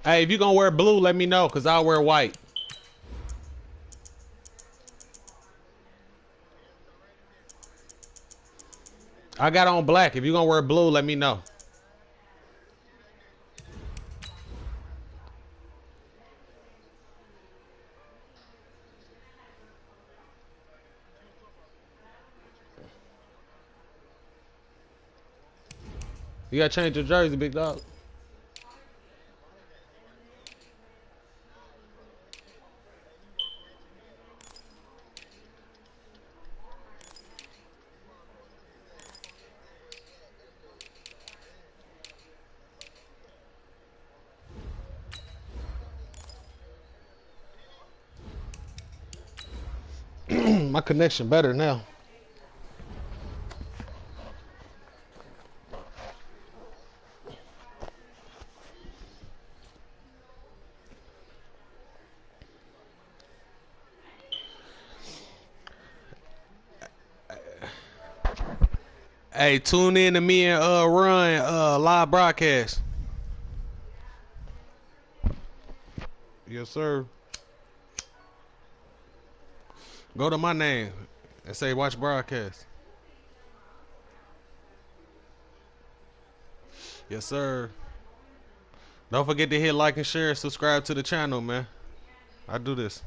Hey, if you gonna wear blue, let me know, cause I'll wear white. I got on black. If you gonna wear blue, let me know. You gotta change your jersey, big dog. My connection better now. Hey, tune in to me and Run live broadcast. Yes, sir. Go to my name and say watch broadcast. Yes, sir. Don't forget to hit like and share, subscribe to the channel, man. I do this.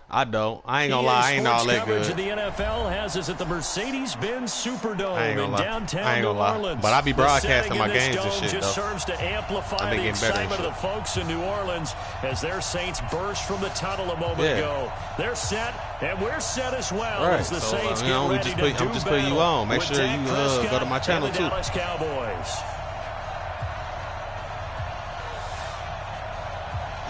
I don't. I ain't gonna lie. I ain't all that good. The NFL has us at the Mercedes-Benz Superdome in downtown New Orleans. But I be broadcasting my games and shit, just though. serves to amplify the excitement of the folks in New Orleans as their Saints burst from the tunnel a moment ago. They're set, and we're set as well as the Saints get ready to do battle. I'm just putting you on. Make sure you go to my channel, too. Dallas Cowboys.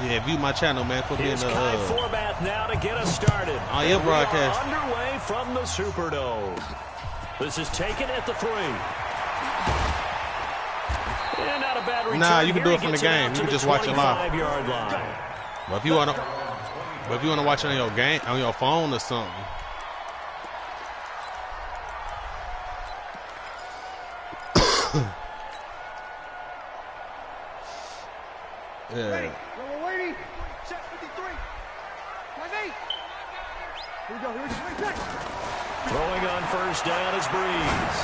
Yeah, view my channel, man. Put me in the Kai Forbath now to get us started. On your broadcast. Underway from the Superdome. This is taken at the 3. And not a bad return. Nah, you can do it from the game. You can just watch it live. But if you wanna watch it on your game, on your phone or something. Yeah. Throwing on first down is Breeze.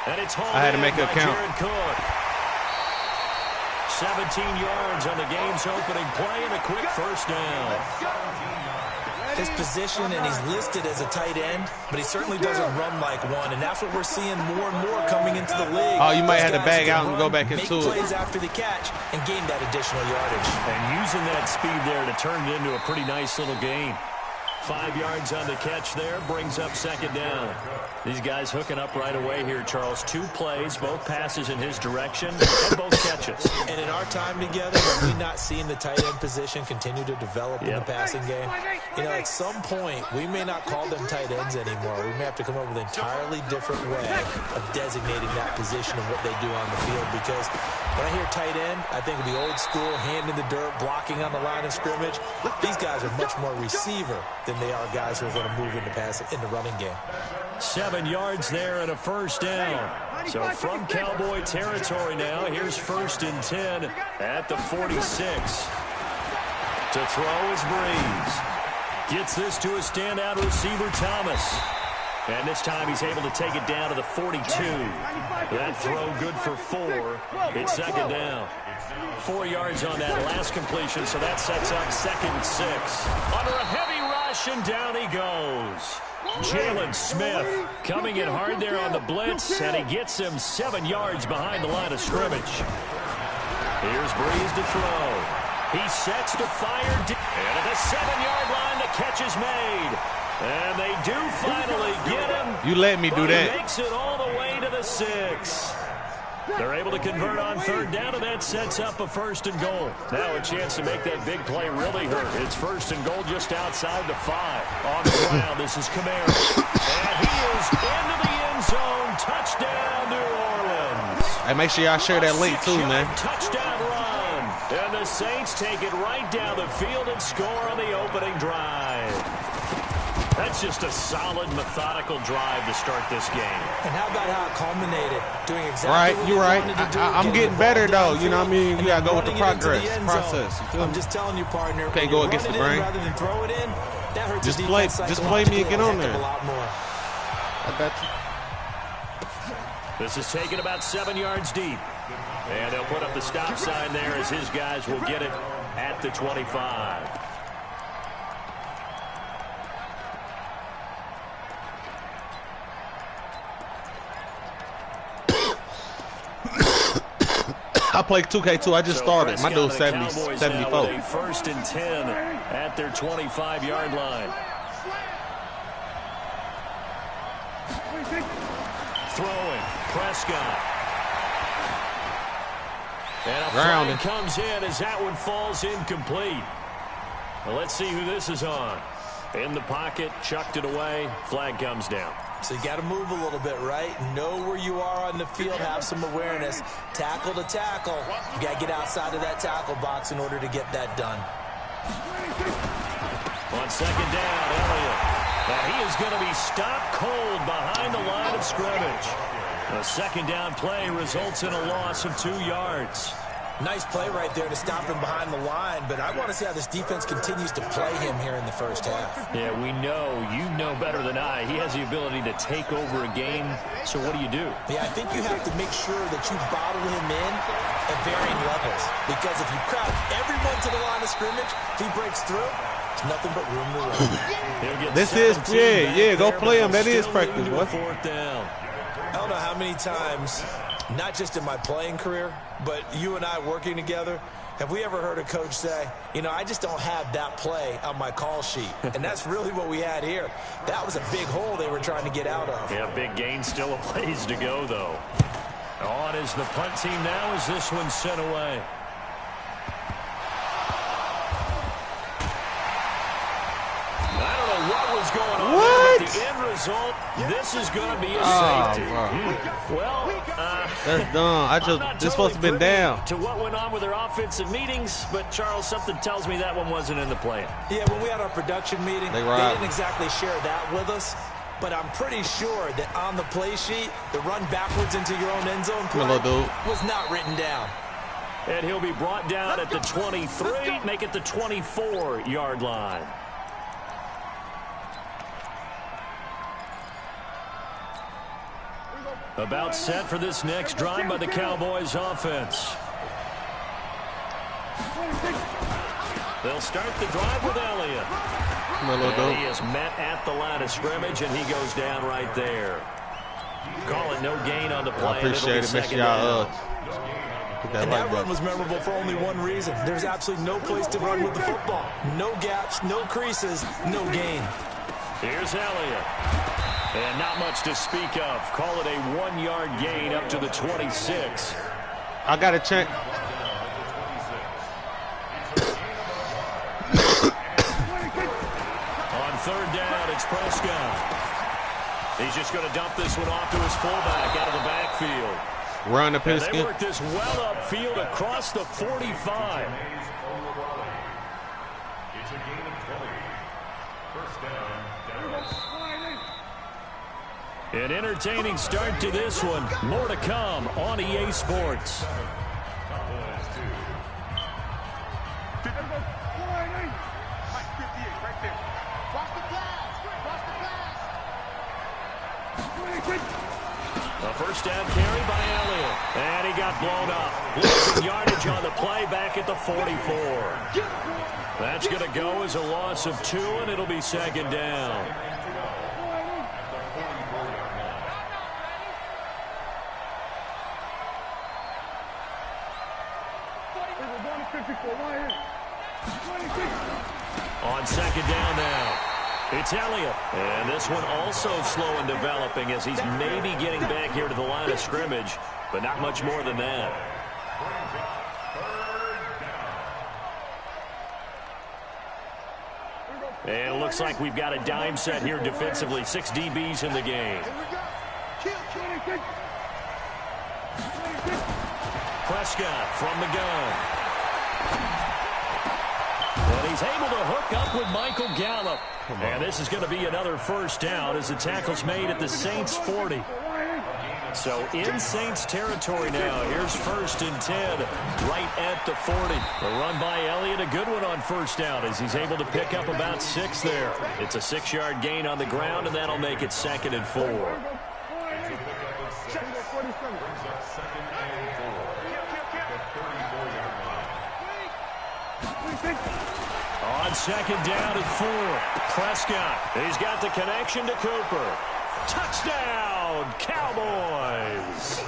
And it's home. I had to make a count. 17 yards on the game's opening play and a quick first down. His position, and he's listed as a tight end, but he certainly doesn't run like one, and that's what we're seeing more and more coming into the league. Oh, you might have to bag out and go back into it. Make plays after the catch and gain that additional yardage. And using that speed there to turn it into a pretty nice little gain. 5 yards on the catch there, brings up second down. These guys hooking up right away here, Charles. 2 plays, both passes in his direction, and both catches. And in our time together, have we not seen the tight end position continue to develop in the passing game? You know, at some point, we may not call them tight ends anymore. We may have to come up with an entirely different way of designating that position and what they do on the field. Because when I hear tight end, I think of the old school, hand in the dirt, blocking on the line of scrimmage. These guys are much more receiver than they are guys who are going to move into passing in the running game. 7 yards there and a first down. So from Cowboy territory now, here's 1st and 10 at the 46. To throw is Breeze. Gets this to a standout receiver, Thomas. And this time he's able to take it down to the 42. That throw good for 4. It's second down. 4 yards on that last completion, so that sets up 2nd and 6. Under a heavy rush, and down he goes. Jalen Smith coming in hard there on the blitz, and he gets him 7 yards behind the line of scrimmage. Here's Breeze to throw. He sets to fire, and at the 7-yard line, the catch is made. And they do finally get him. You let me do that. He makes it all the way to the 6. They're able to convert on 3rd down, and that sets up a 1st and goal. Now a chance to make that big play really hurt. It's 1st and goal just outside the 5. On the ground, this is Kamara. And he is into the end zone. Touchdown, New Orleans. Hey, make sure y'all share that link too, man. Touchdown run. And the Saints take it right down the field and score on the opening drive. That's just a solid, methodical drive to start this game. And how about how it culminated? Doing exactly right, what you're right. I'm getting better, though. You know what I mean? You got to go with the process. I'm just telling you, partner. Can't go against the grain. Rather than throw it in, that hurts just play me and get on there. I got you. This is taken about 7 yards deep. And they'll put up the stop sign there as his guys will get it at the 25. I played 2K2. I just started. My dude's 74. First and 10 at their 25-yard line. Throwing. Prescott. And a flag comes in as that one falls incomplete. Well, let's see who this is on. In the pocket, chucked it away. Flag comes down. So you got to move a little bit, right? Know where you are on the field, have some awareness. Tackle to tackle. You got to get outside of that tackle box in order to get that done. On second down, Elliott. And he is going to be stopped cold behind the line of scrimmage. A second down play results in a loss of 2 yards. Nice play right there to stop him behind the line, but I want to see how this defense continues to play him here in the first half. Yeah, we know. You know better than I. He has the ability to take over a game, so what do you do? Yeah, I think you have to make sure that you bottle him in at varying levels, because if you crowd everyone to the line of scrimmage, if he breaks through, it's nothing but room to run. This is, go play him. That is practice, boy. Fourth down. I don't know how many times, not just in my playing career, but you and I working together, have we ever heard a coach say, you know, I just don't have that play on my call sheet. And that's really what we had here. That was a big hole they were trying to get out of. Yeah, big gain, still a ways to go, though. On is the punt team now as this one's sent away. I don't know what was going on there, but the end result, this is going to be a safety. Well, that's done. This supposed to have been down. To what went on with their offensive meetings, but Charles, something tells me that one wasn't in the plan. Yeah, when we had our production meeting, they didn't exactly share that with us. But I'm pretty sure that on the play sheet, the run backwards into your own end zone play was not written down. And he'll be brought down at the 23, make it the 24-yard line. About set for this next drive by the Cowboys offense. They'll start the drive with Elliott. And he is met at the line of scrimmage, and he goes down right there. Call it no gain on the play. I appreciate it. Make sure y'all and that run was memorable for only one reason. There's absolutely no place to run with the football. No gaps, no creases, no gain. Here's Elliott. And not much to speak of. Call it a 1-yard gain up to the 26. I got to check. On third down, it's Prescott. He's just going to dump this one off to his fullback out of the backfield. Run the Pinskin. They work this well upfield across the 45. It's a gain of 20. First down. An entertaining start to this one. More to come on EA Sports. A first down carry by Elliott. And he got blown up. Losing yardage on the play back at the 44. That's going to go as a loss of 2, and it'll be second down. On second down now, it's Elliott. And this one also slow in developing as he's maybe getting back here to the line of scrimmage, but not much more than that. And it looks like we've got a dime set here defensively. 6 DBs in the game. Prescott from the gun. And he's able to hook up with Michael Gallup. And this is going to be another first down as the tackle's made at the Saints 40. So in Saints territory now. Here's 1st and 10 right at the 40. A run by Elliott, a good one on first down as he's able to pick up about 6 there. It's a 6-yard gain on the ground, and that'll make it 2nd and 4. On 2nd down and 4, Prescott. He's got the connection to Cooper. Touchdown, Cowboys!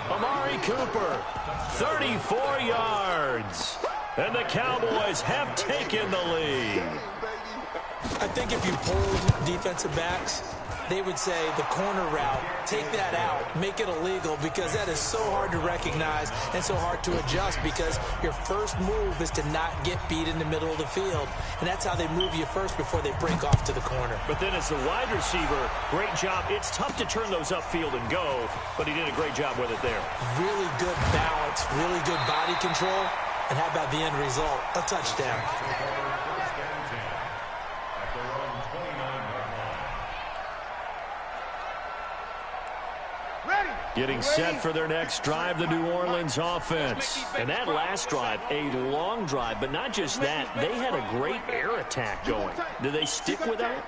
Amari Cooper, 34 yards. And the Cowboys have taken the lead. I think if you polled defensive backs, they would say the corner route, take that out, make it illegal, because that is so hard to recognize and so hard to adjust, because your first move is to not get beat in the middle of the field. And that's how they move you first before they break off to the corner. But then as the wide receiver, great job. It's tough to turn those upfield and go, but he did a great job with it there. Really good balance, really good body control. And how about the end result? A touchdown. Getting set for their next drive, the New Orleans offense. And that last drive, a long drive, but not just that. They had a great air attack going. Do they stick with that?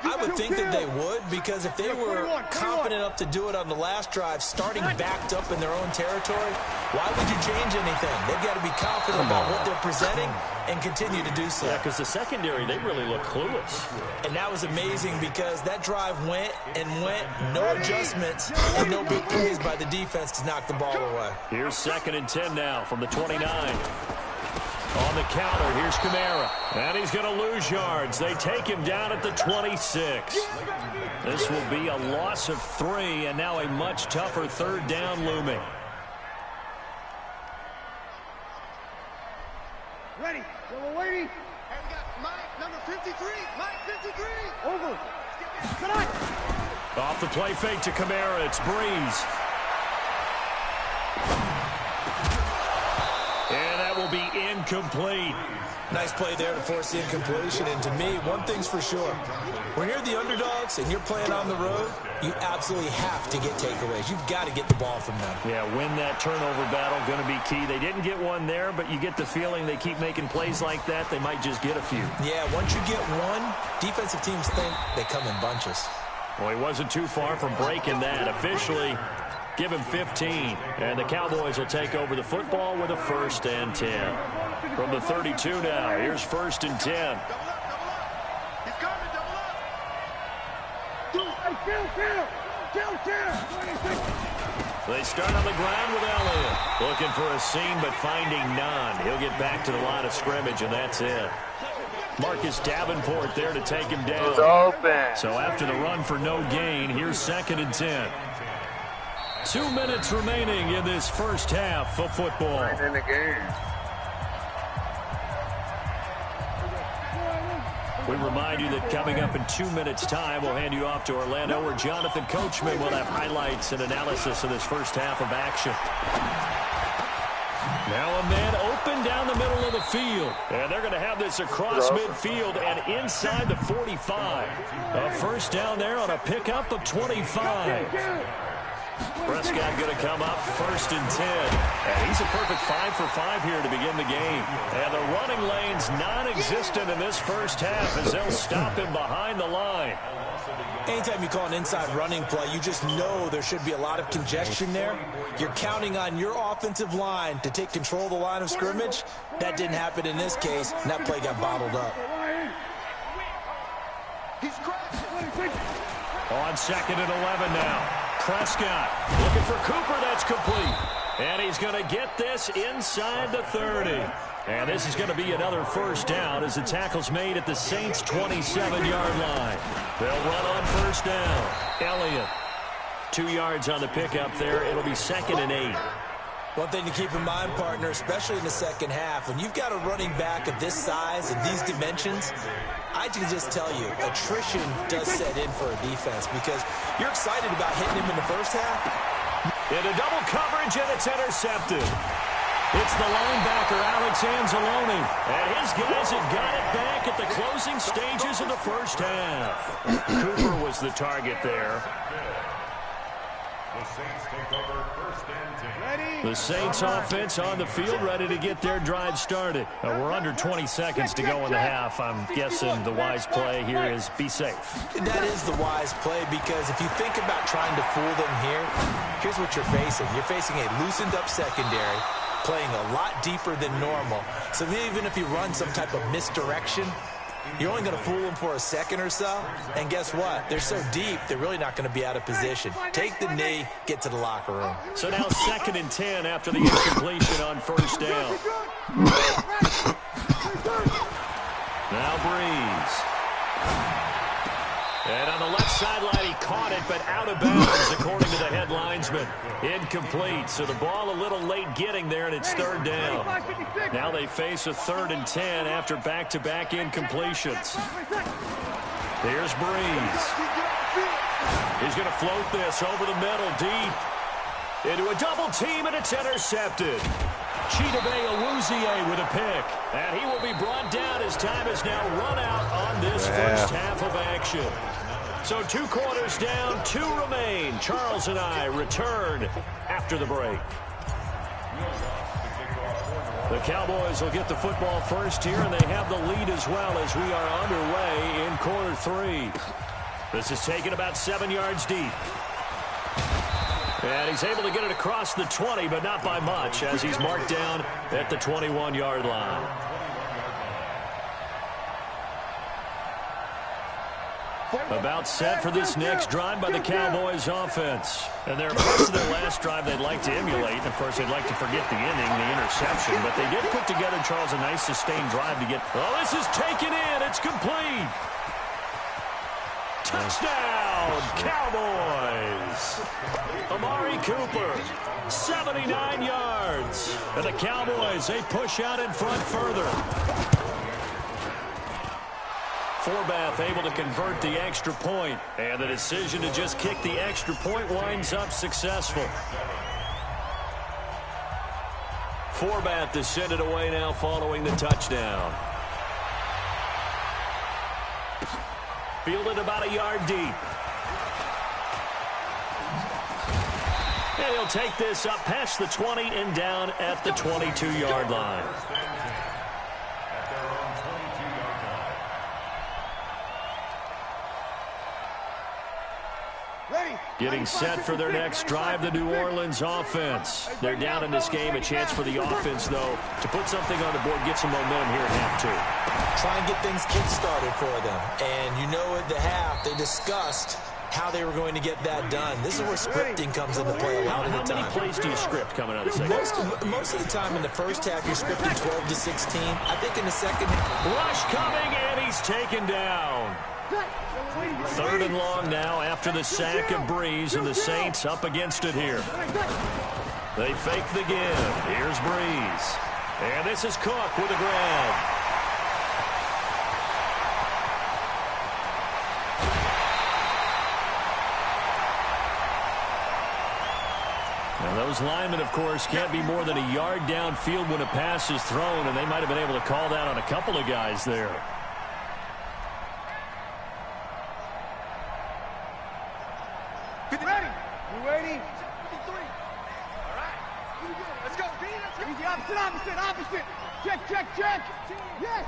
I would think that they would, because if they were confident enough to do it on the last drive, starting backed up in their own territory, why would you change anything? They've got to be confident about what they're presenting and continue to do so. Yeah, because the secondary, they really look clueless. And that was amazing, because that drive went and went, no adjustments, and no big plays by the defense to knock the ball away. Here's 2nd and 10 now from the 29. On the counter, here's Kamara. And he's going to lose yards. They take him down at the 26. This will be a loss of 3, and now a much tougher 3rd down looming. Ready. We're waiting. And we got Mike, number 53. Mike, 53. Over. Good night. Off the play fake to Kamara. It's Breeze. And that will be incomplete. Nice play there to force the incompletion. And to me, one thing's for sure. When you're the underdogs and you're playing on the road, you absolutely have to get takeaways. You've got to get the ball from them. Yeah, win that turnover battle, going to be key. They didn't get one there, but you get the feeling they keep making plays like that, they might just get a few. Yeah, once you get one, defensive teams think they come in bunches. Well, he wasn't too far from breaking that. Officially, give him 15. And the Cowboys will take over the football with a 1st and 10. From the 32 now, here's 1st and 10. They start on the ground with Elliott. Looking for a seam, but finding none. He'll get back to the line of scrimmage, and that's it. Marcus Davenport there to take him down. It's open. So after the run for no gain, here's 2nd and 10. 2 minutes remaining in this first half of football. In the game. We remind you that coming up in 2 minutes' time, we'll hand you off to Orlando, where Jonathan Coachman will have highlights and analysis of this first half of action. Now a man open down the middle of the field. And they're going to have this across midfield and inside the 45. A first down there on a pickup of 25. Prescott going to come up 1st and 10. And he's a perfect 5 for 5 here to begin the game. And the running lane's non-existent in this first half as they'll stop him behind the line. Anytime you call an inside running play, you just know there should be a lot of congestion there. You're counting on your offensive line to take control of the line of scrimmage. That didn't happen in this case, and that play got bottled up. On 2nd and 11 now. Prescott looking for Cooper. That's complete. And he's going to get this inside the 30. And this is going to be another first down as the tackle's made at the Saints' 27-yard line. They'll run on first down. Elliott, 2 yards on the pickup there. It'll be 2nd and 8. One thing to keep in mind, partner, especially in the second half, when you've got a running back of this size and these dimensions, I can just tell you, attrition does set in for a defense because you're excited about hitting him in the first half. Into double coverage, and it's intercepted. It's the linebacker, Alex Anzalone. And his guys have got it back at the closing stages of the first half. Cooper was the target there. The Saints take over first and 10. The Saints offense on the field, ready to get their drive started. We're under 20 seconds to go in the half. I'm guessing the wise play here is be safe. That is the wise play, because if you think about trying to fool them here, here's what you're facing. You're facing a loosened up secondary, playing a lot deeper than normal. So even if you run some type of misdirection, you're only going to fool them for a second or so. And guess what? They're so deep, they're really not going to be out of position. Take the knee, get to the locker room. So now 2nd and 10 after the incompletion on first down. Now Breeze. And on the left sideline, he caught it, but out of bounds, according to the head linesman. Incomplete, so the ball a little late getting there, and it's 3rd down. Now they face a 3rd and 10 after back-to-back incompletions. Here's Breeze. He's going to float this over the middle, deep. Into a double team, and it's intercepted. Chidobe Awuzie with a pick. And he will be brought down as time has now run out on this first half of action. So 2 quarters down, 2 remain. Charles and I return after the break. The Cowboys will get the football first here, and they have the lead as well as we are underway in quarter 3. This is taken about 7 yards deep. And he's able to get it across the 20, but not by much, as he's marked down at the 21-yard line. About set for this next drive by the Cowboys offense. And they're parts of their last drive they'd like to emulate. And of course, they'd like to forget the inning, the interception. But they did put together, Charles, a nice sustained drive to get... Oh, this is taken in. It's complete. Touchdown, Cowboys. Amari Cooper, 79 yards. And the Cowboys, they push out in front further. Forbath able to convert the extra point, and the decision to just kick the extra point winds up successful. Forbath to send it away now following the touchdown. Fielded about a yard deep. And he'll take this up past the 20 and down at the 22-yard line. Getting set for their next drive, the New Orleans offense. They're down in this game. A chance for the offense, though, to put something on the board, get some momentum here at half 2. Try and get things kick-started for them. And you know at the half, they discussed how they were going to get that done. This is where scripting comes into play a lot of the time. How many plays do you script coming out of the second? Most of the time in the first half, you're scripting 12 to 16. I think in the second half... Rush coming, and he's taken down. 3rd and long now after the sack of Breeze, and the Saints up against it here. They fake the give. Here's Breeze. And this is Cook with a grab. Now those linemen, of course, can't be more than a yard downfield when a pass is thrown, and they might have been able to call that on a couple of guys there. Opposite. Check. Yes.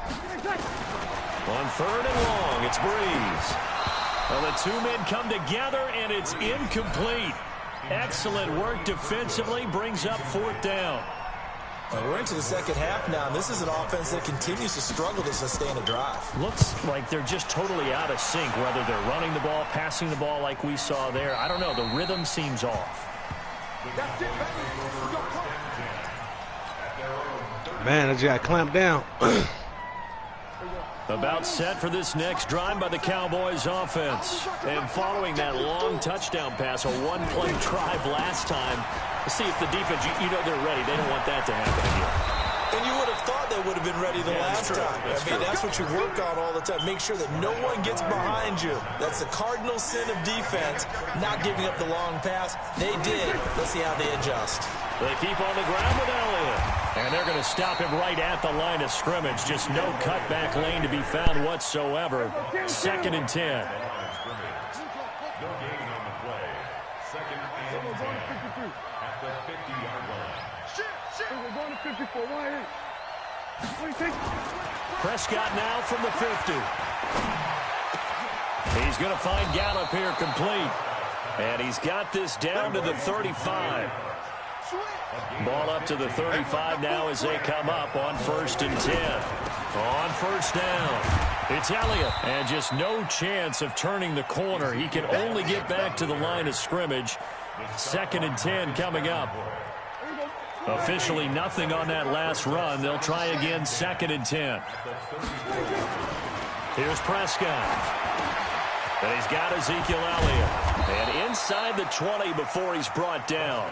On 3rd and long, it's Breeze. Well, the 2 men come together, and it's incomplete. Excellent work defensively, brings up 4th down. We're into the second half now, and this is an offense that continues to struggle to sustain a drive. Looks like they're just totally out of sync, whether they're running the ball, passing the ball like we saw there. I don't know. The rhythm seems off. Man, I just got clamped down. About set for this next drive by the Cowboys offense. And following that long touchdown pass, a one-play drive last time, let's see if the defense, you know they're ready. They don't want that to happen again. And you would have thought they would have been ready the last time. That's what you work on all the time. Make sure that no one gets behind you. That's the cardinal sin of defense, not giving up the long pass. They did. Let's see how they adjust. They keep on the ground with Elliott. And they're going to stop him right at the line of scrimmage. Just no cutback lane to be found whatsoever. 2nd and 10. No gain on the play. 2nd and 10 at the 50-yard line. We're going to 54. Prescott now from the 50. He's going to find Gallup here complete. And he's got this down to the 35. Ball up to the 35 now as they come up on 1st and 10. On 1st down, it's Elliott. And just no chance of turning the corner. He can only get back to the line of scrimmage. 2nd and 10 coming up. Officially nothing on that last run. They'll try again 2nd and 10. Here's Prescott. And he's got Ezekiel Elliott. And inside the 20 before he's brought down.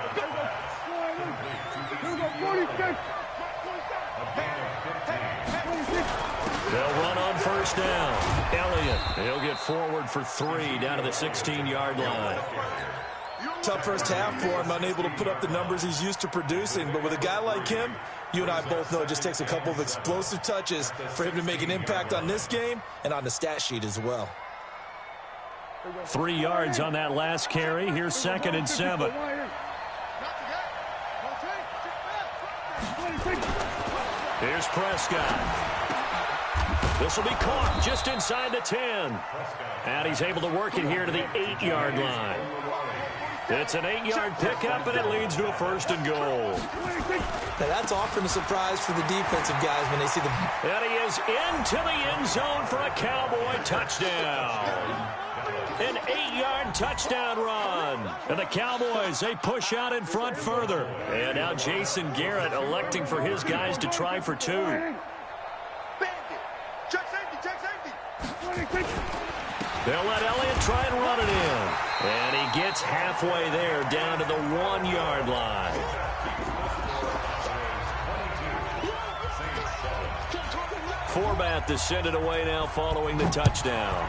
They'll run on 1st down. Elliott, he'll get forward for 3 down to the 16-yard line. Tough first half for him, unable to put up the numbers he's used to producing. But with a guy like him, you and I both know it just takes a couple of explosive touches for him to make an impact on this game and on the stat sheet as well. 3 yards on that last carry. Here's 2nd and 7. Here's Prescott. This will be caught just inside the 10. And he's able to work it here to the 8-yard line. It's an 8-yard pickup, and it leads to a 1st and goal. Now that's often a surprise for the defensive guys when they see them. And he is into the end zone for a Cowboy touchdown. An 8-yard touchdown run. And the Cowboys, they push out in front further. And now Jason Garrett electing for his guys to try for 2. They'll let Elliott try and run it in. And he gets halfway there down to the 1-yard line. Forbath to send it away now following the touchdown.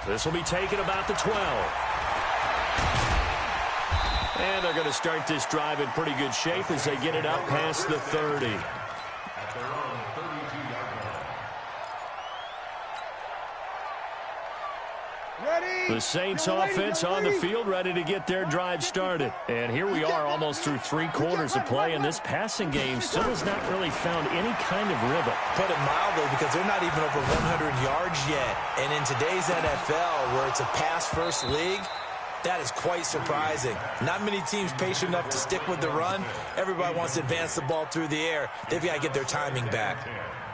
This will be taken about the 12. And they're going to start this drive in pretty good shape as they get it up past the 30. The Saints offense on the field ready to get their drive started. And here we are almost through 3 quarters of play, and this passing game still has not really found any kind of rhythm. Put it mildly, because they're not even over 100 yards yet. And in today's NFL, where it's a pass-first league, that is quite surprising. Not many teams patient enough to stick with the run. Everybody wants to advance the ball through the air. They've got to get their timing back.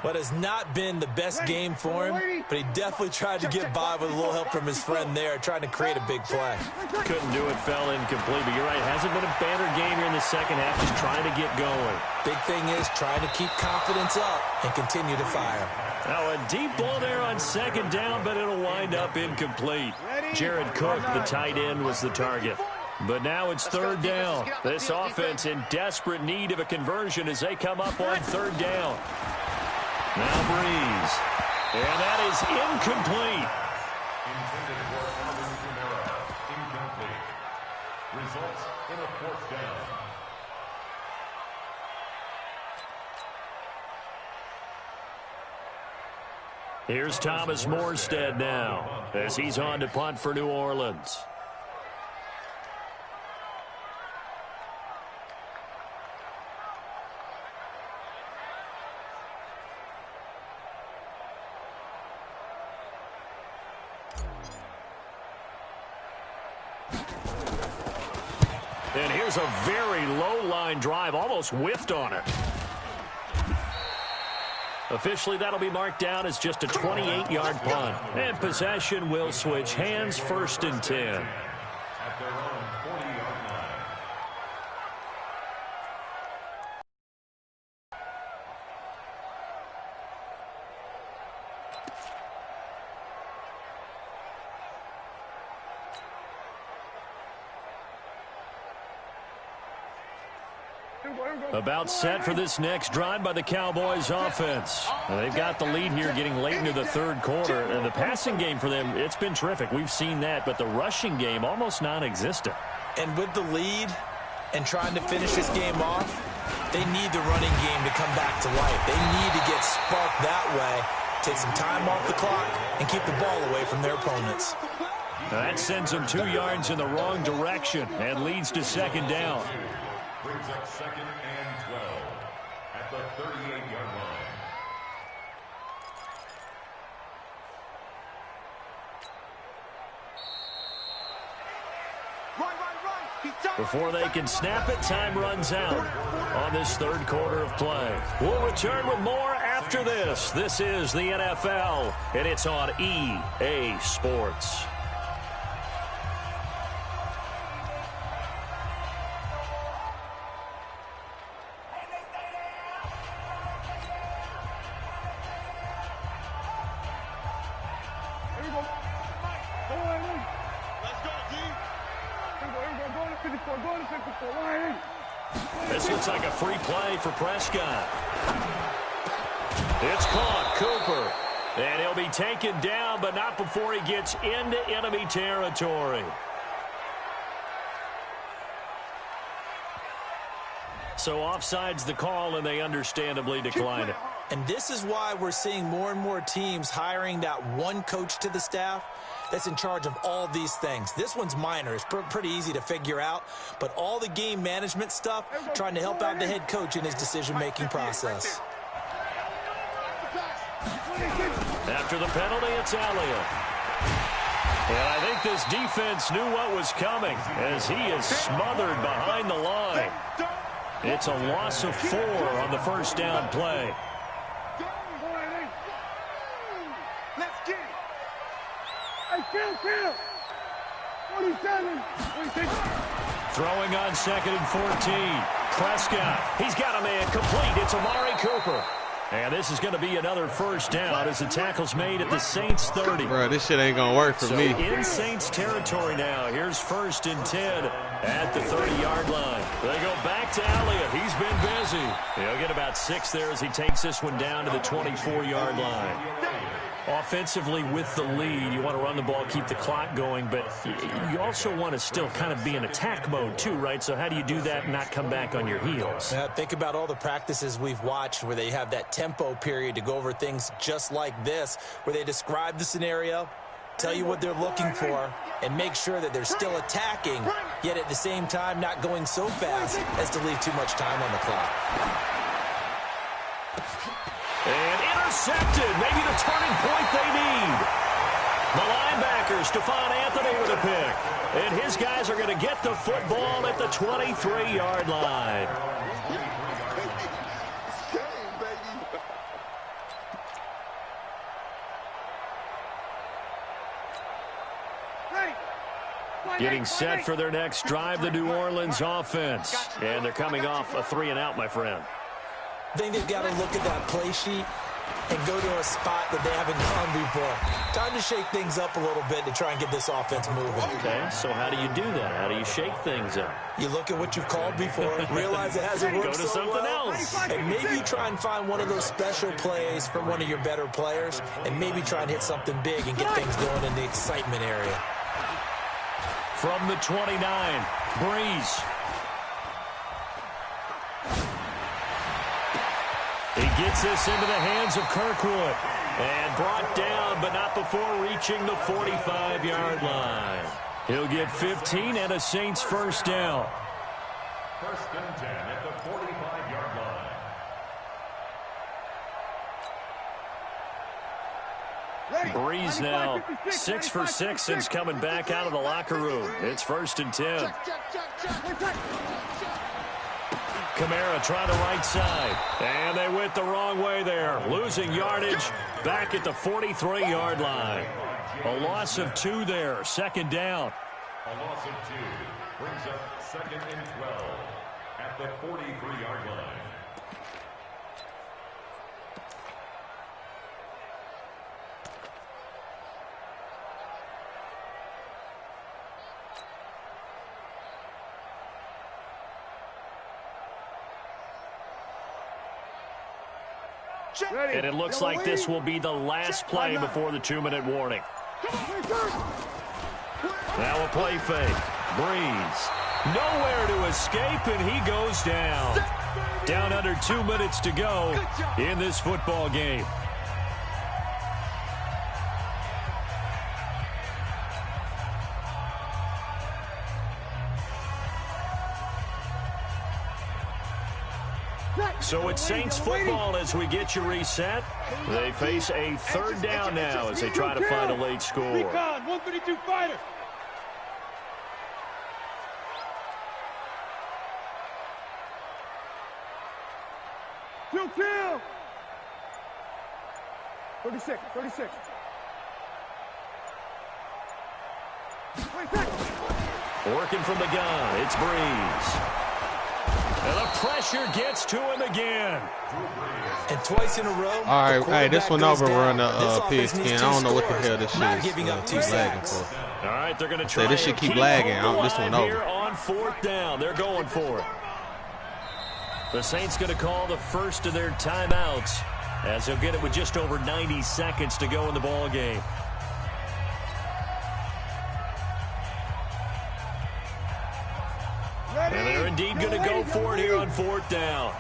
What has not been the best game for him, but he definitely tried to get by with a little help from his friend there, trying to create a big play. Couldn't do it, fell incomplete, but you're right, hasn't been a banner game here in the second half, just trying to get going. Big thing is trying to keep confidence up and continue to fire. Now a deep ball there on 2nd down, but it'll wind up incomplete. Jared Cook, the tight end, was the target. But now it's 3rd down. This offense in desperate need of a conversion as they come up on 3rd down. Now Breeze. And that is incomplete. Intended for Alvin Kamara. Incomplete. Results in a 4th down. Here's Thomas Morstead now as he's on to punt for New Orleans. And here's a very low-line drive, almost whiffed on it. Officially, that'll be marked down as just a 28-yard punt. And possession will switch hands, 1st and 10. At their own 40-yard line. About set for this next drive by the Cowboys offense. They've got the lead here getting late into the 3rd quarter. And the passing game for them, it's been terrific. We've seen that, but the rushing game almost non-existent. And with the lead, and trying to finish this game off, they need the running game to come back to life. They need to get sparked that way, take some time off the clock, and keep the ball away from their opponents. That sends them 2 yards in the wrong direction and leads to second down. Brings up 2nd and 12 at the 38-yard line. Before they can snap it, time runs out on this third quarter of play. We'll return with more after this. This is the NFL, and it's on EA Sports. This looks like a free play for Prescott. It's caught, Cooper. And he'll be taken down, but not before he gets into enemy territory. So offside's the call, and they understandably decline it. And this is why we're seeing more and more teams hiring that one coach to the staff that's in charge of all these things. This one's minor. It's pretty easy to figure out. But all the game management stuff, trying to help out the head coach in his decision-making process. After the penalty, it's Elliott. And I think this defense knew what was coming as he is smothered behind the line. It's a loss of 4 on the first down play. Let's get it. Hey, Phil. 47. Throwing on 2nd and 14. Prescott. He's got a man complete. It's Amari Cooper. And this is going to be another first down as the tackle's made at the Saints 30. Bro, this shit ain't going to work for me. In Saints territory now. Here's 1st and 10 at the 30-yard line. They go back to Elliott. He's been busy. He'll get about 6 there as he takes this one down to the 24-yard line. Offensively with the lead, you want to run the ball, keep the clock going, but you also want to still kind of be in attack mode too, right? So how do you do that and not come back on your heels? Think about all the practices we've watched where they have that tempo period to go over things just like this, where they describe the scenario, tell you what they're looking for, and make sure that they're still attacking, yet at the same time not going so fast as to leave too much time on the clock. And intercepted, maybe the turning point they need. The linebacker, Stephon Anthony with a pick. And his guys are going to get the football at the 23-yard line. Getting set for their next drive, the New Orleans offense. And they're coming off a 3-and-out, my friend. I think they've got to look at that play sheet and go to a spot that they haven't gone before. Time to shake things up a little bit to try and get this offense moving. Okay, so how do you do that? How do you shake things up? You look at what you've called before, realize it hasn't worked so well. Go to something else. And maybe you try and find one of those special plays from one of your better players, and maybe try and hit something big and get things going in the excitement area. From the 29, Breeze. He gets this into the hands of Kirkwood. And brought down, but not before reaching the 45-yard line. He'll get 15 and a Saints first down. 1st and 10 at the 45-yard line. Breeze now 6 for 6 since coming back out of the locker room. It's 1st and 10. Kamara trying the right side. And they went the wrong way there. Losing yardage back at the 43-yard line. A loss of 2 there. 2nd down. A loss of 2 brings up 2nd and 12 at the 43-yard line. And it looks like this will be the last play before the 2-minute warning. Now a play fake. Breeze. Nowhere to escape, and he goes down. Down under 2 minutes to go in this football game. So it's Saints football as we get you reset. They face a third down now as they try to find a late score. 132 fighters. Kill. 36. Working from the gun, it's Breeze. And the pressure gets to him again. And twice in a row. All right, hey, this one overrun the pigskin. I don't know what the hell this shit is. Giving up 2 lagging sacks. for. All right, they're going to try. This shit keep lagging. This one over. Here on 4th down, they're going for it. The Saints going to call the first of their timeouts as they'll get it with just over 90 seconds to go in the ball game. And they're indeed going to go for it here on 4th down.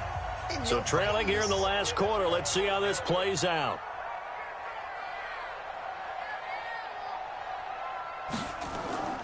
So trailing here in the last quarter, let's see how this plays out.